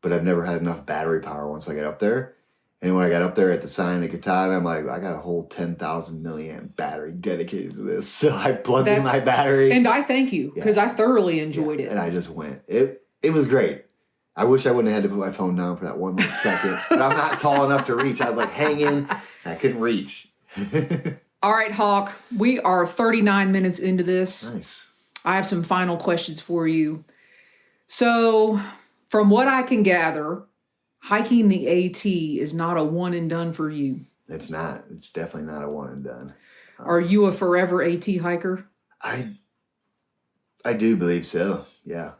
But I've never had enough battery power once I get up there. And when I got up there at the sign at Katana, I'm like, I got a whole 10,000 milliamp battery dedicated to this. So I plugged in my battery. And I thank you, because I thoroughly enjoyed it. And I just went. It was great. I wish I wouldn't have had to put my phone down for that one little second. But I'm not tall enough to reach. I was like hanging, and I couldn't reach. All right, Hawk, we are 39 minutes into this. Nice. I have some final questions for you. So, from what I can gather, hiking the AT is not a one and done for you. It's not. It's definitely not a one and done. Are you a forever AT hiker? I do believe so. Yeah.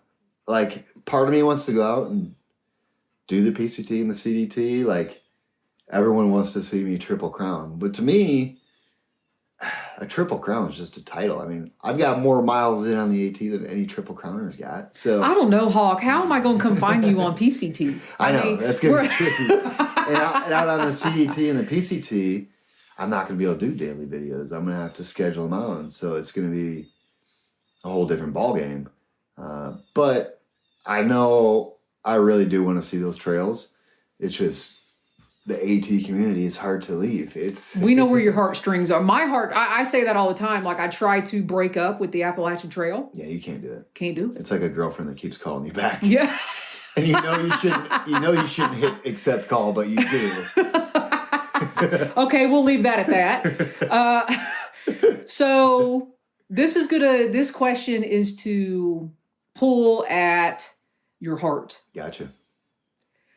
Like, part of me wants to go out and do the PCT and the CDT. Like, everyone wants to see me triple crown. But to me, a triple crown is just a title. I mean, I've got more miles in on the AT than any triple crowner's got. So I don't know, Hawk. How am I going to come find you on PCT? I know. That's going to be tricky. and out on the CDT and the PCT, I'm not going to be able to do daily videos. I'm going to have to schedule them out. And so it's going to be a whole different ballgame. But I know I really do want to see those trails. It's just the AT community is hard to leave. We know where your heartstrings are. My heart, I say that all the time. Like, I try to break up with the Appalachian Trail. Yeah, you can't do it. Can't do it. It's like a girlfriend that keeps calling you back. Yeah. And you shouldn't hit accept call, but you do. Okay, we'll leave that at that. So this question is to pull at your heart. Gotcha.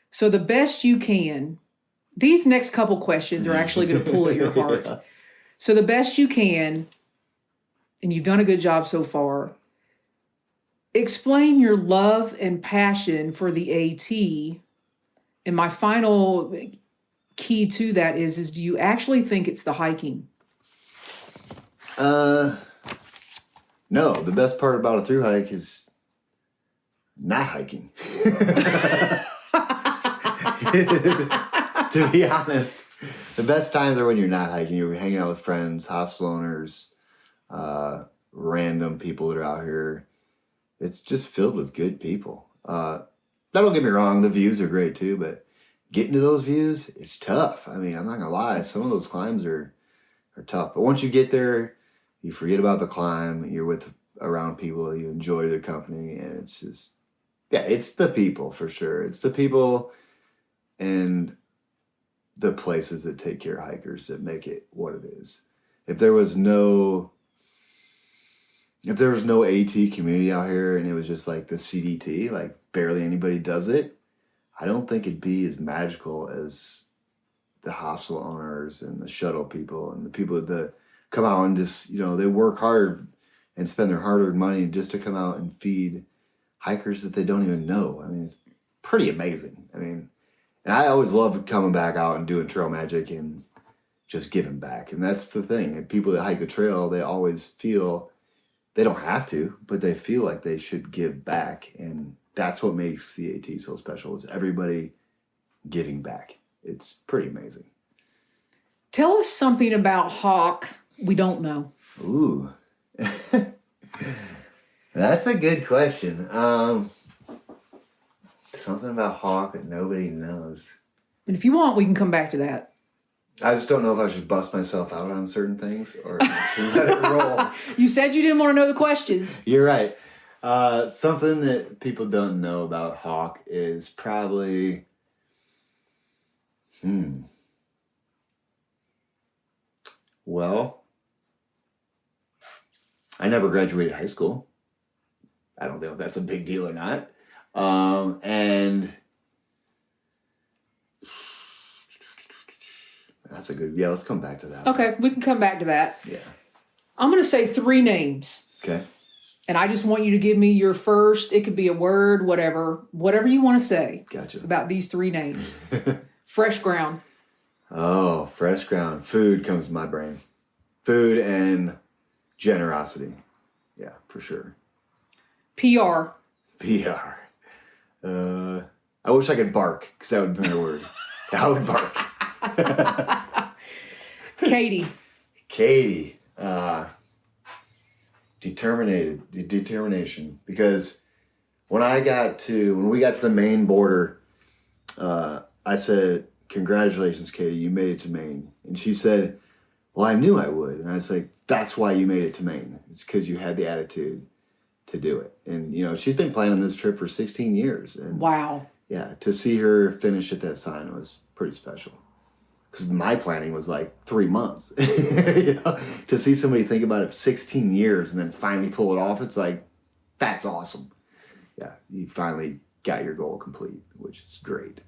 So the best you can, these next couple questions are actually going to pull at your heart. Yeah. So the best you can, and you've done a good job so far, explain your love and passion for the AT. And my final key to that is do you actually think it's the hiking? No, the best part about a thru-hike is not hiking. To be honest, the best times are when you're not hiking. You're hanging out with friends, hostel owners, random people that are out here. It's just filled with good people. Don't get me wrong, the views are great too, but getting to those views, it's tough. I mean, I'm not gonna lie, some of those climbs are tough. But once you get there, you forget about the climb. You're around people, you enjoy their company, and it's just, yeah, it's the people for sure. It's the people and the places that take care of hikers that make it what it is. If there was no AT community out here and it was just like the CDT, like barely anybody does it, I don't think it'd be as magical as the hostel owners and the shuttle people and the people that come out and just, they work hard and spend their hard-earned money just to come out and feed hikers that they don't even know. I mean, it's pretty amazing. I mean, and I always love coming back out and doing trail magic and just giving back. And that's the thing. And people that hike the trail, they always feel, they don't have to, but they feel like they should give back. And that's what makes the AT so special, is everybody giving back. It's pretty amazing. Tell us something about Hawk we don't know. Ooh. That's a good question. Something about Hawk that nobody knows. And if you want, we can come back to that. I just don't know if I should bust myself out on certain things or let it roll. You said you didn't want to know the questions. You're right. Something that people don't know about Hawk is probably... Well, I never graduated high school. I don't know if that's a big deal or not. And that's a good, let's come back to that. Okay, we can come back to that. Yeah. I'm going to say 3 names. Okay. And I just want you to give me your first, it could be a word, whatever you want to say. Gotcha. About these 3 names. Fresh ground. Oh, fresh ground. Food comes to my brain. Food and generosity. Yeah, for sure. PR. PR. I wish I could bark, because that would be my word. I would bark. Katie. Katie. Determination. Because when we got to the Maine border, I said, "Congratulations, Katie, you made it to Maine." And she said, "Well, I knew I would." And I was like, "That's why you made it to Maine. It's because you had the attitude to do it." And, she's been planning this trip for 16 years. And Wow. yeah, to see her finish at that sign was pretty special. Because my planning was like 3 months. To see somebody think about it for 16 years and then finally pull it off, it's like, that's awesome. Yeah, you finally got your goal complete, which is great.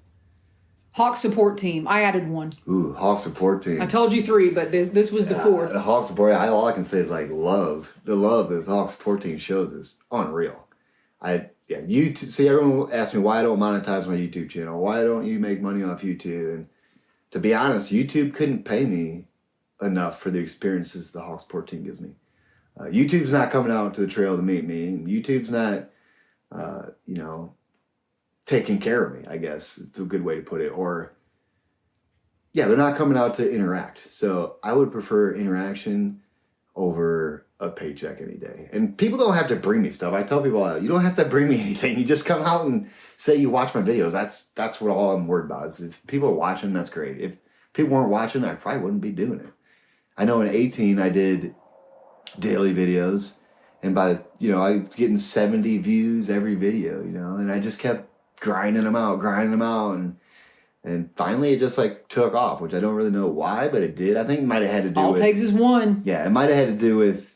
Hawk support team. I added one. Ooh, Hawk support team. I told you 3, but this was the 4th. The Hawk support, all I can say is like love. The love that the Hawk support team shows is unreal. See, everyone asks me why I don't monetize my YouTube channel. Why don't you make money off YouTube? And to be honest, YouTube couldn't pay me enough for the experiences the Hawk support team gives me. YouTube's not coming out to the trail to meet me. And YouTube's not, taking care of me, I guess. It's a good way to put it. Or, yeah, they're not coming out to interact. So I would prefer interaction over a paycheck any day. And people don't have to bring me stuff. I tell people, you don't have to bring me anything. You just come out and say you watch my videos. That's what all I'm worried about. Is if people are watching, that's great. If people weren't watching, I probably wouldn't be doing it. I know in 2018 I did daily videos, and I was getting 70 views every video, and I just kept grinding them out, and finally it just like took off, which I don't really know why, but it did. I think it might have had to do All with... it takes is one. Yeah, it might have had to do with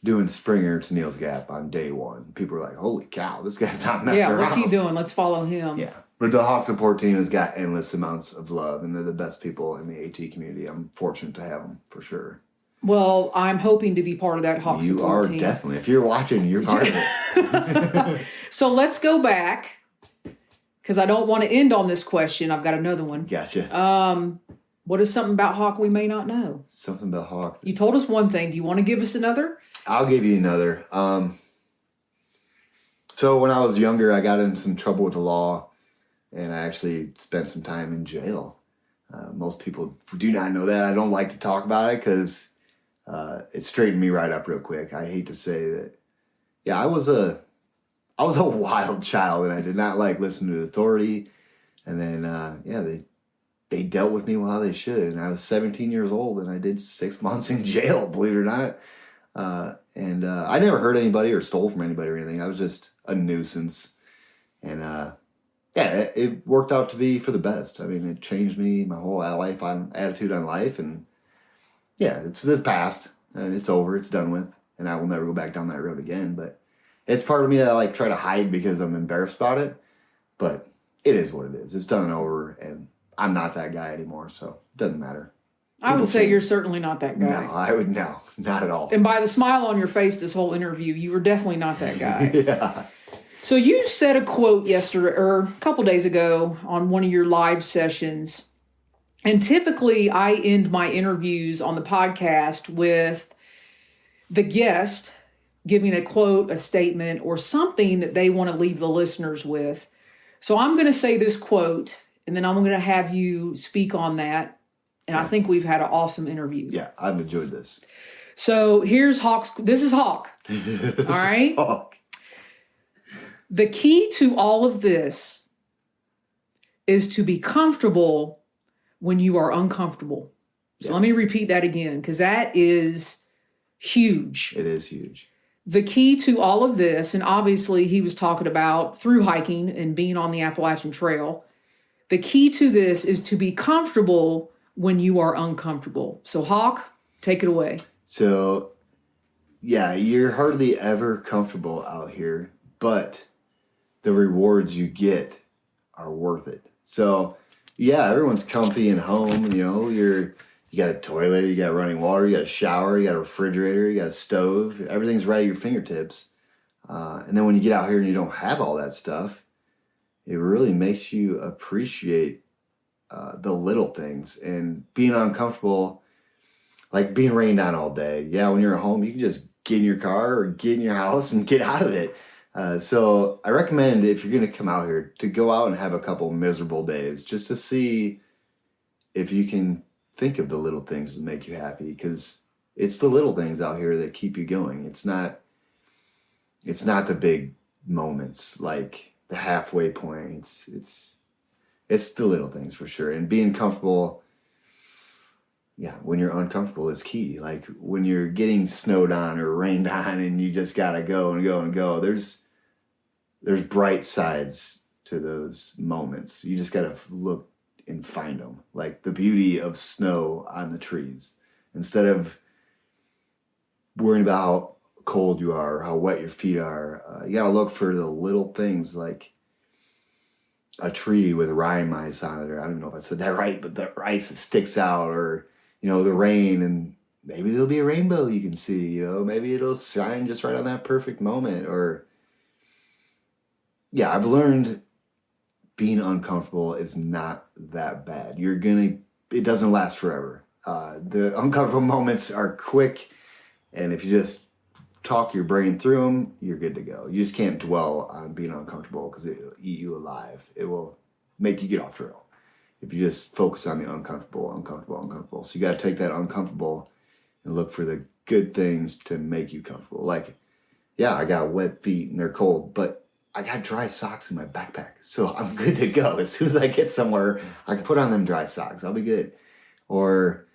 doing Springer to Neil's Gap on day 1. People were like, "Holy cow, this guy's not messing around." Yeah, what's he doing? Let's follow him. Yeah. But the Hawk support team has got endless amounts of love, and they're the best people in the AT community. I'm fortunate to have them, for sure. Well, I'm hoping to be part of that Hawk support team. You are definitely. If you're watching, you're part of it. So let's go back, because I don't want to end on this question. I've got another one. Gotcha. What is something about Hawk we may not know? Something about Hawk. You told us one thing. Do you want to give us another? I'll give you another. So when I was younger, I got in some trouble with the law, and I actually spent some time in jail. Most people do not know that. I don't like to talk about it because it straightened me right up real quick. I hate to say that. Yeah, I was a wild child, and I did not like listening to the authority. And then, they dealt with me how they should. And I was 17 years old, and I did 6 months in jail, believe it or not. I never hurt anybody or stole from anybody or anything. I was just a nuisance. And it worked out to be for the best. I mean, it changed me, my whole attitude on life. And yeah, it's past, and it's over, it's done with. And I will never go back down that road again. But it's part of me that I try to hide because I'm embarrassed about it. But it is what it is. It's done and over, and I'm not that guy anymore, so it doesn't matter. I would say you're certainly not that guy. No, not at all. And by the smile on your face this whole interview, you were definitely not that guy. Yeah. So you said a quote yesterday, or a couple days ago, on one of your live sessions. And typically I end my interviews on the podcast with the guest giving a quote, a statement, or something that they want to leave the listeners with. So I'm going to say this quote, and then I'm going to have you speak on that. And I think we've had an awesome interview. Yeah, I've enjoyed this. So here's Hawk's. This is Hawk. All right. Hawk. The key to all of this is to be comfortable when you are uncomfortable. So let me repeat that again, because that is huge. It is huge. The key to all of this, and obviously he was talking about Thru-Hiking and being on the Appalachian Trail. The key to this is to be comfortable when you are uncomfortable. So Hawk, take it away. So, yeah, you're hardly ever comfortable out here, but the rewards you get are worth it. So, yeah, everyone's comfy and home. You got a toilet, you got running water, you got a shower, you got a refrigerator, you got a stove. Everything's right at your fingertips. And then when you get out here and you don't have all that stuff, it really makes you appreciate the little things. And being uncomfortable, like being rained on all day. Yeah, when you're at home, you can just get in your car or get in your house and get out of it. So I recommend, if you're going to come out here, to go out and have a couple miserable days just to see if you can think of the little things that make you happy, because it's the little things out here that keep you going. It's not the big moments like the halfway point. It's the little things for sure. And being comfortable, when you're uncomfortable is key. Like when you're getting snowed on or rained on and you just gotta go and go and go, there's bright sides to those moments. You just gotta look and find them. Like the beauty of snow on the trees. Instead of worrying about how cold you are or how wet your feet are, you gotta look for the little things, like a tree with rime ice on it, or I don't know if I said that right, but the ice that sticks out, or the rain, and maybe there'll be a rainbow you can see, maybe it'll shine just right on that perfect moment. Or I've learned being uncomfortable is not that bad. It doesn't last forever. The uncomfortable moments are quick, and if you just talk your brain through them, you're good to go. You just can't dwell on being uncomfortable, because it'll eat you alive. It will make you get off trail if you just focus on the uncomfortable. So you got to take that uncomfortable and look for the good things to make you comfortable. Like, I got wet feet and they're cold, but I got dry socks in my backpack, so I'm good to go. As soon as I get somewhere, I can put on them dry socks. I'll be good. Or,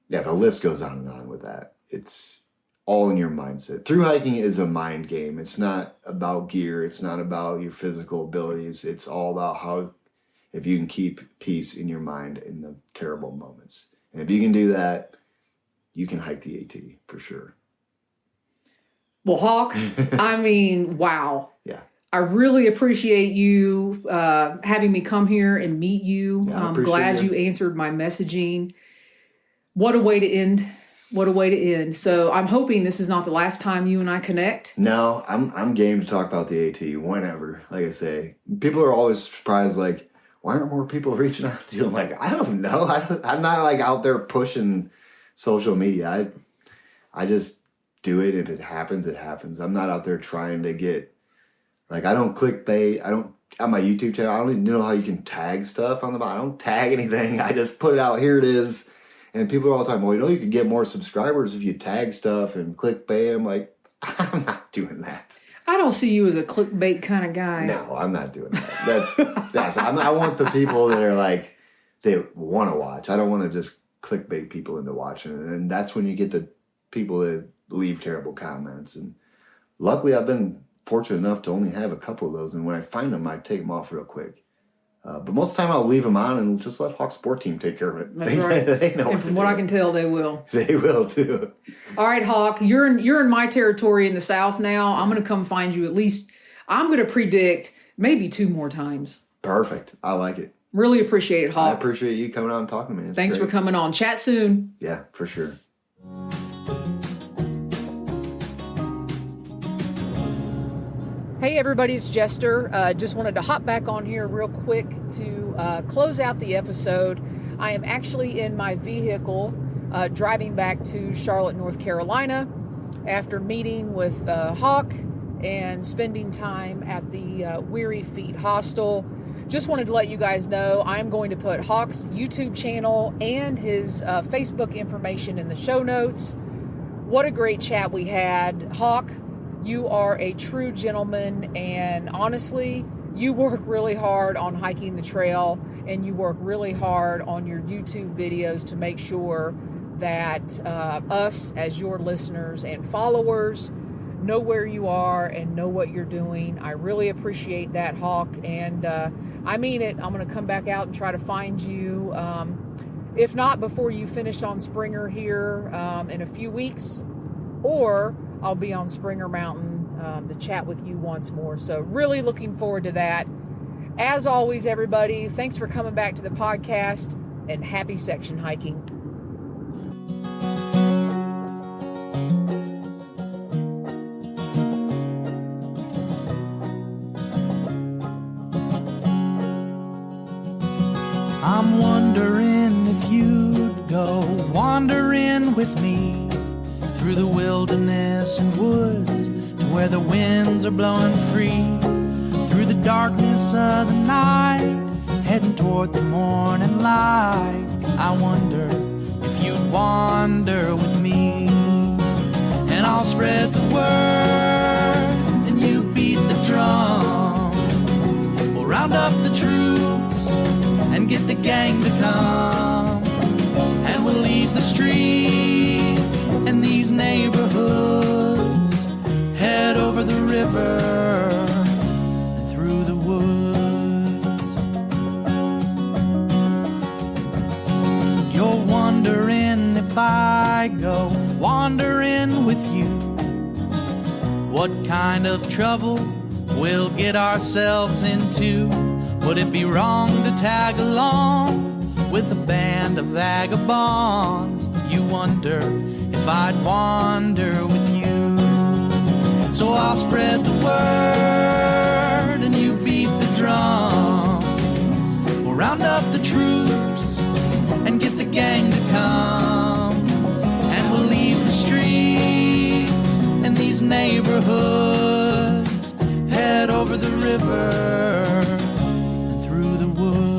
the list goes on and on with that. It's all in your mindset. Thru-hiking is a mind game. It's not about gear. It's not about your physical abilities. It's all about if you can keep peace in your mind in the terrible moments. And if you can do that, you can hike the AT for sure. Well, Hawk, I mean, wow. Yeah. I really appreciate you having me come here and meet you. Yeah, I'm glad you answered my messaging. What a way to end. So I'm hoping this is not the last time you and I connect. No, I'm game to talk about the AT whenever. Like I say, people are always surprised, like, why aren't more people reaching out to you? I'm like, I don't know. I'm not like out there pushing social media. I just do it. If it happens, it happens. I'm not out there trying to get, like, I don't clickbait. I don't, on my YouTube channel, I don't even know how you can tag stuff on the bottom. I don't tag anything. I just put it out. Here it is. And people are all the time, well, you can get more subscribers if you tag stuff and clickbait. I'm like, I'm not doing that. I don't see you as a clickbait kind of guy. No, I'm not doing that. I want the people that are like, they want to watch. I don't want to just clickbait people into watching. And that's when you get the people that leave terrible comments. And luckily, I've been fortunate enough to only have a couple of those. And when I find them, I take them off real quick. But most of the time, I'll leave them on and just let Hawk Sport Team take care of it. That's right. They know and from what I can tell, they will. They will, too. All right, Hawk, you're in my territory in the South now. I'm going to come find you at least, I'm going to predict maybe 2 more times. Perfect. I like it. Really appreciate it, Hawk. I appreciate you coming on and talking to me. Thanks for coming on. Chat soon. Yeah, for sure. Hey everybody, it's Jester. Just wanted to hop back on here real quick to close out the episode. I am actually in my vehicle driving back to Charlotte, North Carolina after meeting with Hawk and spending time at the Weary Feet Hostel. Just wanted to let you guys know I'm going to put Hawk's YouTube channel and his Facebook information in the show notes. What a great chat we had. Hawk, you are a true gentleman, and honestly, you work really hard on hiking the trail, and you work really hard on your YouTube videos to make sure that us, as your listeners and followers, know where you are and know what you're doing. I really appreciate that, Hawk, and I mean it. I'm going to come back out and try to find you, if not before you finish on Springer here in a few weeks, or I'll be on Springer Mountain to chat with you once more. So really looking forward to that. As always, everybody, thanks for coming back to the podcast, and happy section hiking. I'm wondering if you'd go wandering with me through the wilderness and woods to where the winds are blowing free through the darkness of the night, heading toward the morning light. I wonder if you'd wander with me, and I'll spread the word and you beat the drum. We'll round up the troops and get the gang to come, and we'll leave the streets and these neighborhoods, head over the river and through the woods. You're wondering if I go wandering with you, what kind of trouble we'll get ourselves into. Would it be wrong to tag along with a band of vagabonds? You wonder if I'd wander with you. So I'll spread the word and you beat the drum. We'll round up the troops and get the gang to come, and we'll leave the streets and these neighborhoods, head over the river and through the woods.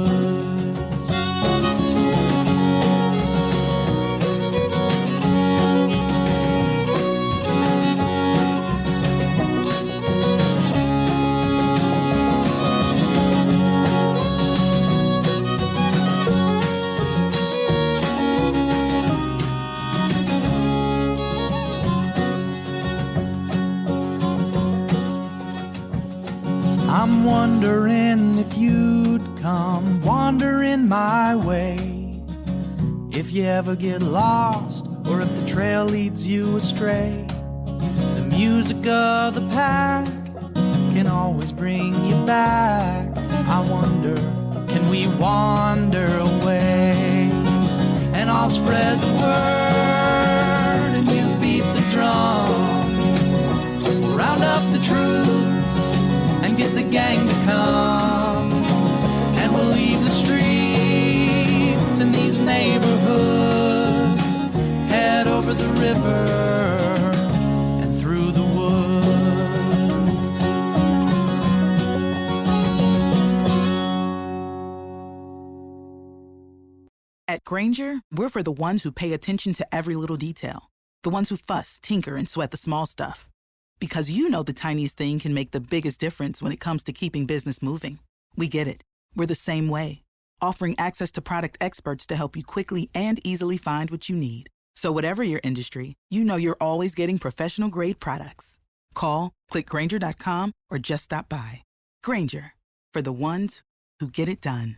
I'm wondering if you'd come wandering my way, if you ever get lost or if the trail leads you astray. The music of the pack can always bring you back. I wonder, can we wander away? And I'll spread the word and you beat the drum. We'll round up the troops and get the gang to come, and we'll leave the streets and these neighborhoods, head over the river and through the woods. At Grainger, we're for the ones who pay attention to every little detail, the ones who fuss, tinker, and sweat the small stuff. Because you know the tiniest thing can make the biggest difference when it comes to keeping business moving. We get it. We're the same way, offering access to product experts to help you quickly and easily find what you need. So whatever your industry, you know you're always getting professional-grade products. Call, click Grainger.com, or just stop by. Grainger, for the ones who get it done.